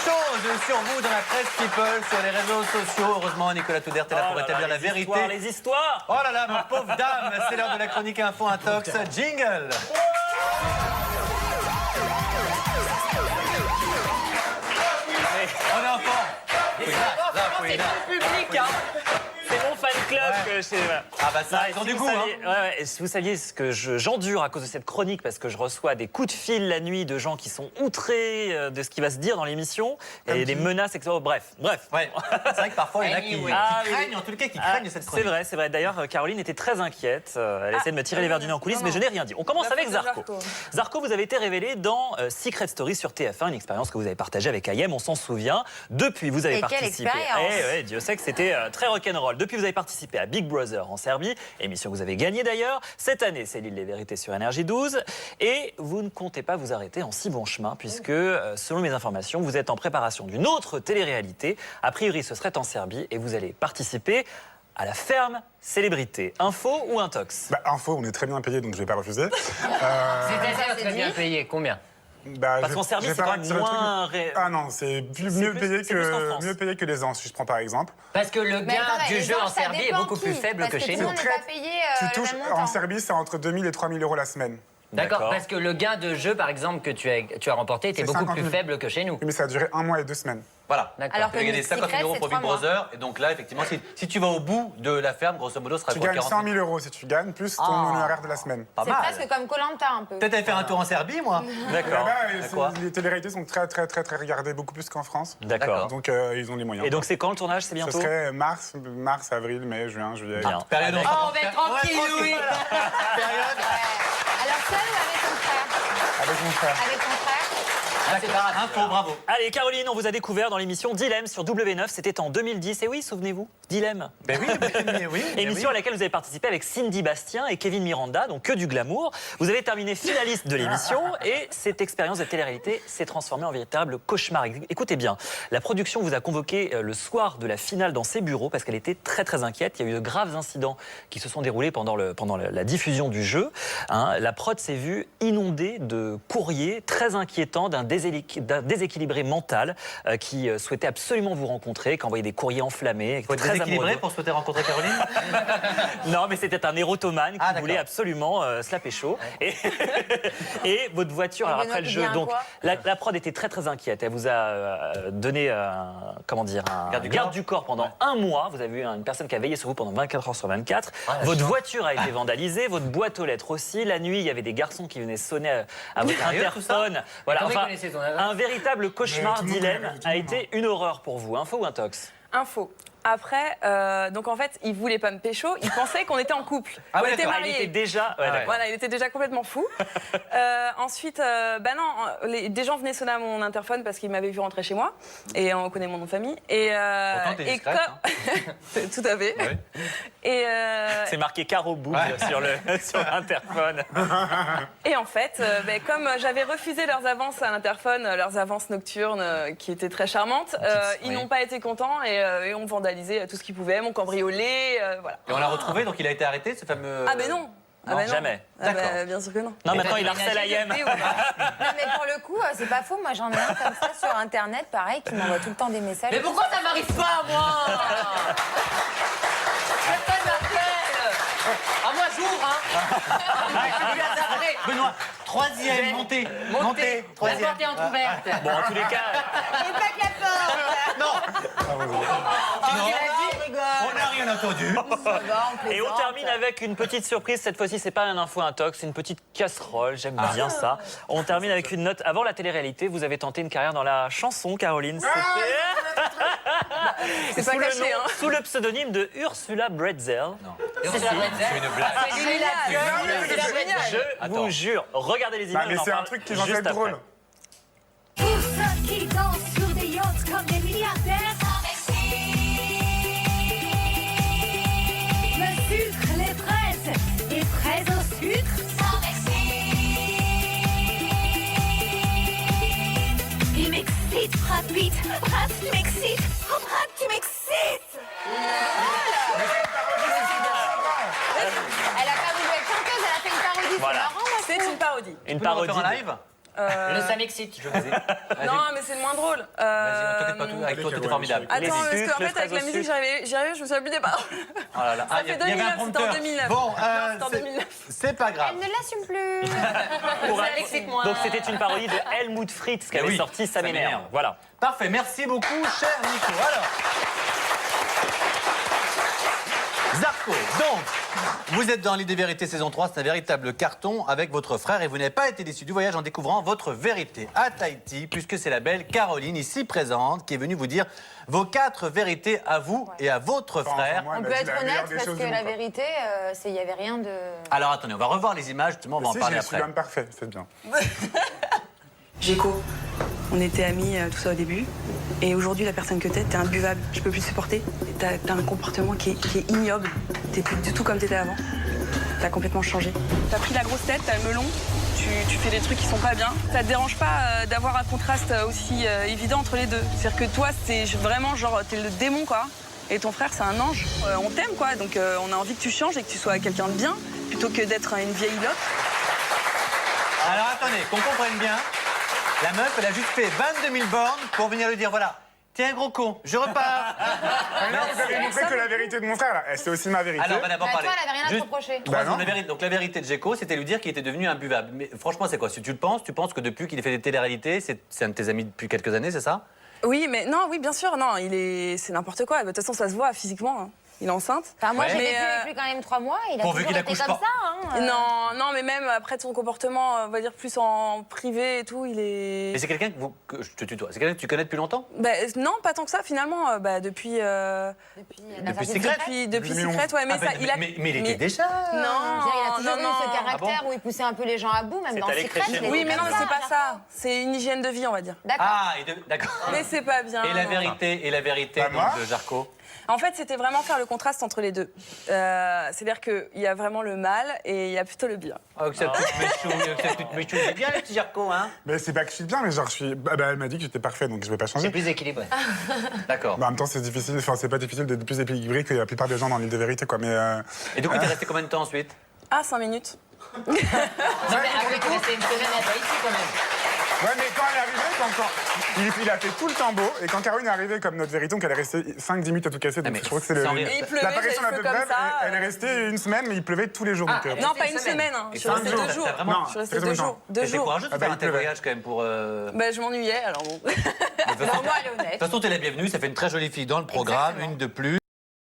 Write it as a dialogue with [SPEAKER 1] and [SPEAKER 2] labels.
[SPEAKER 1] choses sur vous dans la presse People, sur les réseaux sociaux. Heureusement, Nicolas Toudert est là pour établir la vérité.
[SPEAKER 2] Les histoires.
[SPEAKER 1] Oh là là, ma pauvre dame, c'est l'heure de la chronique Info Intox. Jingle. On est en forme.
[SPEAKER 2] C'est le public, hein. C'est mon fan club que c'est.
[SPEAKER 1] Ah bah ça, ils ont du goût, hein.
[SPEAKER 2] Si vous saviez ce que j'endure à cause de cette chronique, parce que je reçois des coups de fil la nuit de gens qui sont outrés de ce qui va se dire dans l'émission et des menaces, etc. Bref.
[SPEAKER 1] Ouais. C'est vrai que parfois, il y en a qui craignent, en tout cas, qui craignent cette chronique.
[SPEAKER 2] C'est vrai. D'ailleurs, Caroline était très inquiète. Elle essaie de me tirer les verres du nez en coulisses, mais je n'ai rien dit. On commence avec Zarco. Zarco, vous avez été révélé dans Secret Story sur TF1, une expérience que vous avez partagée avec Ayem, on s'en souvient. Depuis, vous avez participé. Dieu sait que c'était très rock'n'roll. Depuis, vous avez participé à Big Brother en Serbie, émission que vous avez gagnée d'ailleurs. Cette année, c'est l'île des vérités sur Énergie 12. Et vous ne comptez pas vous arrêter en si bon chemin, puisque, selon mes informations, vous êtes en préparation d'une autre télé-réalité. A priori, ce serait en Serbie et vous allez participer à la ferme célébrité. Info ou Intox?
[SPEAKER 3] Info, on est très bien payé, donc je ne vais pas refuser.
[SPEAKER 4] C'est-à-dire très bien payé, combien?
[SPEAKER 2] Parce qu'en Serbie, c'est quand même moins...
[SPEAKER 3] Ah non, c'est mieux payé que les Anses, si je prends par exemple.
[SPEAKER 4] Parce que le gain du jeu en Serbie est beaucoup plus faible que chez nous.
[SPEAKER 3] En Serbie, c'est entre 2000 et 3000 euros la semaine.
[SPEAKER 4] D'accord, parce que le gain de jeu, par exemple, que tu as remporté était beaucoup plus faible que chez nous.
[SPEAKER 3] Oui, mais ça a duré 1 mois et 2 semaines.
[SPEAKER 1] Voilà.
[SPEAKER 5] Alors
[SPEAKER 1] tu as gagné 50 000 euros pour Big Brother. Et donc là, effectivement, si tu vas au bout de la ferme, grosso modo, ce sera
[SPEAKER 3] tu
[SPEAKER 1] quoi,
[SPEAKER 3] gagnes 100 000 euros si tu gagnes, plus ton honoraire de la semaine.
[SPEAKER 5] C'est presque comme Koh-Lanta un peu.
[SPEAKER 1] Peut-être aller faire un tour en Serbie, moi.
[SPEAKER 2] D'accord.
[SPEAKER 3] Les téléréalités sont très regardées, beaucoup plus qu'en France.
[SPEAKER 2] D'accord.
[SPEAKER 3] Donc ils ont les moyens.
[SPEAKER 2] Et donc c'est quand le tournage? C'est bientôt?
[SPEAKER 3] Ce serait mars, avril, mai, juin, juillet.
[SPEAKER 1] Période
[SPEAKER 4] on va être tranquille, oui.
[SPEAKER 5] Alors seul ou avec ton frère?
[SPEAKER 3] Avec mon frère.
[SPEAKER 5] Avec ton frère?
[SPEAKER 1] Info, bravo.
[SPEAKER 2] Allez, Caroline, on vous a découvert dans l'émission Dilemme sur W9. C'était en 2010. Et oui, souvenez-vous, Dilemme.
[SPEAKER 1] Ben oui.
[SPEAKER 2] Émission à laquelle vous avez participé avec Cindy Bastien et Kevin Miranda, donc que du glamour. Vous avez terminé finaliste de l'émission et cette expérience de télé-réalité s'est transformée en véritable cauchemar. Écoutez bien, la production vous a convoqué le soir de la finale dans ses bureaux parce qu'elle était très inquiète. Il y a eu de graves incidents qui se sont déroulés pendant la diffusion du jeu. La prod s'est vue inondée de courriers très inquiétants d'un déséquilibré mental qui souhaitait absolument vous rencontrer, qui envoyait des courriers enflammés.
[SPEAKER 1] Il faut être déséquilibré pour souhaiter rencontrer Caroline?
[SPEAKER 2] Non, mais c'était un érotomane qui voulait absolument se la pécho. Et votre voiture, alors après le jeu, donc la prod était très inquiète. Elle vous a donné un garde du corps pendant 1 mois. vous avez eu une personne qui a veillé sur vous pendant 24 heures sur 24. Votre voiture a été vandalisée, votre boîte aux lettres aussi. La nuit, il y avait des garçons qui venaient sonner à votre interphone. Voilà, enfin, un véritable cauchemar, Dilemme, a été une horreur pour vous. Info ou Intox?
[SPEAKER 6] Info. Après, donc en fait, il voulait pas me pécho, il pensait qu'on était en couple.
[SPEAKER 1] Ah
[SPEAKER 6] on
[SPEAKER 1] ouais,
[SPEAKER 6] était mariés.
[SPEAKER 2] Il était déjà...
[SPEAKER 6] Voilà, il était déjà complètement fou. Ensuite, des gens venaient sonner à mon interphone parce qu'ils m'avaient vu rentrer chez moi. Et on connaît mon nom de famille.
[SPEAKER 1] Pourtant, t'es discrète,
[SPEAKER 6] Tout à fait.
[SPEAKER 1] Ouais.
[SPEAKER 6] Et
[SPEAKER 2] c'est marqué Caro Boule sur l'interphone.
[SPEAKER 6] Et en fait, comme j'avais refusé leurs avances à l'interphone, leurs avances nocturnes qui étaient très charmantes, ils n'ont pas été contents et ont vandalisé tout ce qu'ils pouvaient, m'ont cambriolé, voilà.
[SPEAKER 1] Et on l'a retrouvé, donc il a été arrêté, ce fameux...
[SPEAKER 6] Ah ben non.
[SPEAKER 2] Non, jamais.
[SPEAKER 6] D'accord. Bien sûr que non.
[SPEAKER 2] Non, maintenant il harcèle Ayem.
[SPEAKER 5] Non, mais pour le coup, c'est pas faux. Moi, j'en ai un comme ça sur Internet, pareil, qui m'envoie tout le temps des messages.
[SPEAKER 4] Mais pourquoi ça m'arrive pas, moi? Je pas Marcel. Ah, moi, j'ouvre,
[SPEAKER 1] Benoît, troisième, montez.
[SPEAKER 4] La porte est entrouverte.
[SPEAKER 2] Bon, en tous les cas...
[SPEAKER 5] Il claque la porte.
[SPEAKER 1] Non. On n'a rien entendu.
[SPEAKER 2] Et on termine avec une petite surprise. Cette fois-ci, c'est pas un info intox, c'est une petite casserole. J'aime bien ça. On termine avec une note. Avant la télé-réalité, vous avez tenté une carrière dans la chanson, Caroline.
[SPEAKER 6] C'est pas caché, hein.
[SPEAKER 2] Sous le pseudonyme de Ursula Bretzel.
[SPEAKER 1] Non.
[SPEAKER 4] Ursula Bretzel.
[SPEAKER 1] C'est une blague.
[SPEAKER 2] Je vous jure, regardez les images.
[SPEAKER 3] Mais c'est un truc qui va être drôle.
[SPEAKER 7] Pour ceux qui dansent sur des yachts comme des milliardaires. Le sucre, les fraises au sucre. Il m'excite, Brad Pitt. Brad, tu m'excites. Oh, Brad, tu m'excites.
[SPEAKER 5] Elle a pas voulu être chanteuse, elle a fait une parodie.
[SPEAKER 2] Voilà.
[SPEAKER 5] C'est marrant, moi.
[SPEAKER 6] C'est une parodie.
[SPEAKER 2] Une
[SPEAKER 1] Tu peux le refaire
[SPEAKER 2] parodie.
[SPEAKER 1] en live?
[SPEAKER 4] Le ça m'excite.
[SPEAKER 1] Je vous ai- Vas-y.
[SPEAKER 6] Non, mais c'est le moins drôle.
[SPEAKER 1] Vas-y, t'inquiète pas, avec toi, tout est formidable.
[SPEAKER 6] Attends,
[SPEAKER 2] Les
[SPEAKER 6] parce
[SPEAKER 2] sucres,
[SPEAKER 6] qu'en
[SPEAKER 2] les
[SPEAKER 6] fait, avec la
[SPEAKER 2] fraises au
[SPEAKER 6] musique, j'y arrivais, je me souviens plus des paroles.
[SPEAKER 1] Oh là là.
[SPEAKER 6] Ça
[SPEAKER 1] il y
[SPEAKER 6] fait
[SPEAKER 1] avait un
[SPEAKER 6] 2009, c'était en
[SPEAKER 1] prompteur.
[SPEAKER 6] 2009.
[SPEAKER 1] Bon,
[SPEAKER 6] c'était en 2009.
[SPEAKER 1] c'est pas grave.
[SPEAKER 5] Elle ne l'assume plus.
[SPEAKER 2] Pour-
[SPEAKER 4] Ça m'excite moins.
[SPEAKER 2] Donc c'était une parodie de Helmut Fritz qui
[SPEAKER 1] Eh
[SPEAKER 2] avait
[SPEAKER 1] oui,
[SPEAKER 2] sorti Ça
[SPEAKER 1] ça
[SPEAKER 2] m'énerve.
[SPEAKER 1] m'énerve.
[SPEAKER 2] Voilà.
[SPEAKER 1] Parfait, merci beaucoup, cher Nico. Alors, Zarco, donc, vous êtes dans l'idée vérité saison 3, c'est un véritable carton avec votre frère et vous n'avez pas été déçu du voyage en découvrant votre vérité à Tahiti, puisque c'est la belle Caroline, ici présente, qui est venue vous dire vos 4 vérités à vous et à votre frère.
[SPEAKER 3] Moi,
[SPEAKER 5] On
[SPEAKER 3] elle
[SPEAKER 5] peut
[SPEAKER 3] m'a dit
[SPEAKER 5] être
[SPEAKER 3] la meilleure
[SPEAKER 5] honnête
[SPEAKER 3] des
[SPEAKER 5] parce
[SPEAKER 3] choses
[SPEAKER 5] que
[SPEAKER 3] du
[SPEAKER 5] la
[SPEAKER 3] monde, quoi.
[SPEAKER 5] vérité, il n'y avait rien de.
[SPEAKER 1] Alors attendez, on va revoir les images, justement, on va en
[SPEAKER 3] Si,
[SPEAKER 1] parler
[SPEAKER 3] je suis
[SPEAKER 1] après.
[SPEAKER 3] l'homme parfait, c'est bien.
[SPEAKER 8] Géco, on était amis, tout ça au début. Et aujourd'hui, la personne que t'es imbuvable. Je peux plus te supporter. T'as un comportement qui est ignoble. T'es plus du tout comme t'étais avant. T'as complètement changé.
[SPEAKER 6] T'as pris la grosse tête, t'as le melon, tu fais des trucs qui sont pas bien. Ça te dérange pas d'avoir un contraste aussi évident entre les deux. C'est-à-dire que toi, c'est vraiment genre, t'es le démon, quoi. Et ton frère, c'est un ange. On t'aime, quoi. Donc on a envie que tu changes et que tu sois quelqu'un de bien, plutôt que d'être une vieille loque.
[SPEAKER 1] Alors attendez, qu'on comprenne bien, la meuf, elle a juste fait 22 000 bornes pour venir lui dire, voilà, t'es un gros con, je repars.
[SPEAKER 3] Ah non, vous avez montré que la vérité de mon frère, là, c'est aussi ma vérité.
[SPEAKER 1] Alors, on va d'abord
[SPEAKER 5] Bah,
[SPEAKER 1] parler.
[SPEAKER 5] toi, elle avait rien à te
[SPEAKER 1] Juste
[SPEAKER 5] reprocher.
[SPEAKER 1] trois
[SPEAKER 3] Bah
[SPEAKER 1] secondes,
[SPEAKER 3] non.
[SPEAKER 1] la vérité. Donc la vérité de Géco, c'était lui dire qu'il était devenu imbuvable. Mais franchement, c'est quoi? Si tu le penses, tu penses que depuis qu'il fait des téléréalités, c'est un de tes amis depuis quelques années, c'est ça?
[SPEAKER 6] Oui, mais non, oui, bien sûr, non, c'est n'importe quoi. De toute façon, ça se voit physiquement. Hein. Il est enceinte.
[SPEAKER 5] Enfin, moi,
[SPEAKER 1] Ouais.
[SPEAKER 5] j'ai
[SPEAKER 6] Mais,
[SPEAKER 5] vécu avec lui quand même 3 mois. Il a
[SPEAKER 1] Pourvu
[SPEAKER 5] toujours
[SPEAKER 1] qu'il
[SPEAKER 5] été
[SPEAKER 1] accouche
[SPEAKER 5] comme
[SPEAKER 1] pas.
[SPEAKER 5] ça. Hein.
[SPEAKER 6] Non, non, mais même après ton comportement, on va dire plus en privé et tout, il est.
[SPEAKER 1] Et c'est quelqu'un que je te tutoie. C'est quelqu'un que tu connais depuis longtemps?
[SPEAKER 6] Bah, non, pas tant que ça finalement. Depuis.
[SPEAKER 1] Depuis Secret?
[SPEAKER 6] Depuis
[SPEAKER 3] 2011.
[SPEAKER 6] Secret, ouais, mais
[SPEAKER 1] Ah,
[SPEAKER 6] ça, il a.
[SPEAKER 1] mais il était déjà.
[SPEAKER 6] Non,
[SPEAKER 5] Il a toujours
[SPEAKER 6] non,
[SPEAKER 5] eu
[SPEAKER 6] non.
[SPEAKER 5] ce caractère
[SPEAKER 1] Ah bon
[SPEAKER 5] où il poussait un peu les gens à bout, même
[SPEAKER 2] C'est
[SPEAKER 5] dans
[SPEAKER 2] allé
[SPEAKER 5] Secret.
[SPEAKER 2] crescendo.
[SPEAKER 5] il était
[SPEAKER 6] Oui, mais non,
[SPEAKER 5] comme
[SPEAKER 6] mais c'est pas
[SPEAKER 5] Jarko.
[SPEAKER 6] ça. C'est une hygiène de vie, on va dire.
[SPEAKER 5] D'accord.
[SPEAKER 1] Ah, d'accord.
[SPEAKER 6] Mais c'est pas bien.
[SPEAKER 1] Et la
[SPEAKER 6] non.
[SPEAKER 1] vérité
[SPEAKER 3] Bah, moi
[SPEAKER 1] donc, de Jarko.
[SPEAKER 6] En fait, c'était vraiment faire le contraste entre les deux. C'est-à-dire qu'il y a vraiment le mal et il y a plutôt le bien.
[SPEAKER 1] Oh, que cette petite méchou, c'est bien le petit Jarko, hein?
[SPEAKER 3] Mais c'est pas que je suis bien, mais genre, elle m'a dit que j'étais parfait, donc je vais pas changer.
[SPEAKER 4] C'est plus équilibré.
[SPEAKER 1] D'accord.
[SPEAKER 3] Bah, en même temps, c'est difficile, enfin, c'est pas difficile d'être plus équilibré que la plupart des gens dans l'île de vérité, quoi. Mais
[SPEAKER 1] Et du coup, t'es resté combien de temps ensuite?
[SPEAKER 6] Ah, 5 minutes.
[SPEAKER 4] Non, mais après, tu restais une semaine à Tahiti quand même.
[SPEAKER 3] ouais, mais quand elle est arrivée, il a fait tout le temps beau, et quand Caroline est arrivée comme notre vérité, donc elle est restée 5-10 minutes à tout casser, donc
[SPEAKER 1] mais
[SPEAKER 3] je trouve que c'est
[SPEAKER 1] sans rire.
[SPEAKER 6] Et il pleuvait,
[SPEAKER 3] l'apparition la
[SPEAKER 6] j'avais
[SPEAKER 3] plus
[SPEAKER 6] fait comme
[SPEAKER 3] brève,
[SPEAKER 6] ça,
[SPEAKER 3] elle est restée une semaine, mais il pleuvait tous les jours. donc,
[SPEAKER 4] Ah,
[SPEAKER 6] Non, pas
[SPEAKER 4] une
[SPEAKER 6] une
[SPEAKER 4] semaine.
[SPEAKER 6] semaine. Hein.
[SPEAKER 1] Et
[SPEAKER 6] Je suis
[SPEAKER 1] cinq
[SPEAKER 6] restée
[SPEAKER 1] jours,
[SPEAKER 6] 2
[SPEAKER 1] t'as
[SPEAKER 6] jours.
[SPEAKER 1] vraiment-
[SPEAKER 3] Non,
[SPEAKER 6] Je suis restée
[SPEAKER 3] très
[SPEAKER 6] 2
[SPEAKER 3] longtemps.
[SPEAKER 6] jours. 2
[SPEAKER 1] T'étais
[SPEAKER 6] jours.
[SPEAKER 1] courageux de
[SPEAKER 3] Ah bah,
[SPEAKER 1] faire un
[SPEAKER 3] il
[SPEAKER 1] tel
[SPEAKER 3] pleuvait.
[SPEAKER 1] voyage quand même pour.
[SPEAKER 6] Bah, je m'ennuyais, alors bon.
[SPEAKER 1] De toute façon,
[SPEAKER 5] Moi, elle est honnête.
[SPEAKER 1] t'es la bienvenue, ça fait une très jolie fille dans le programme, une de plus.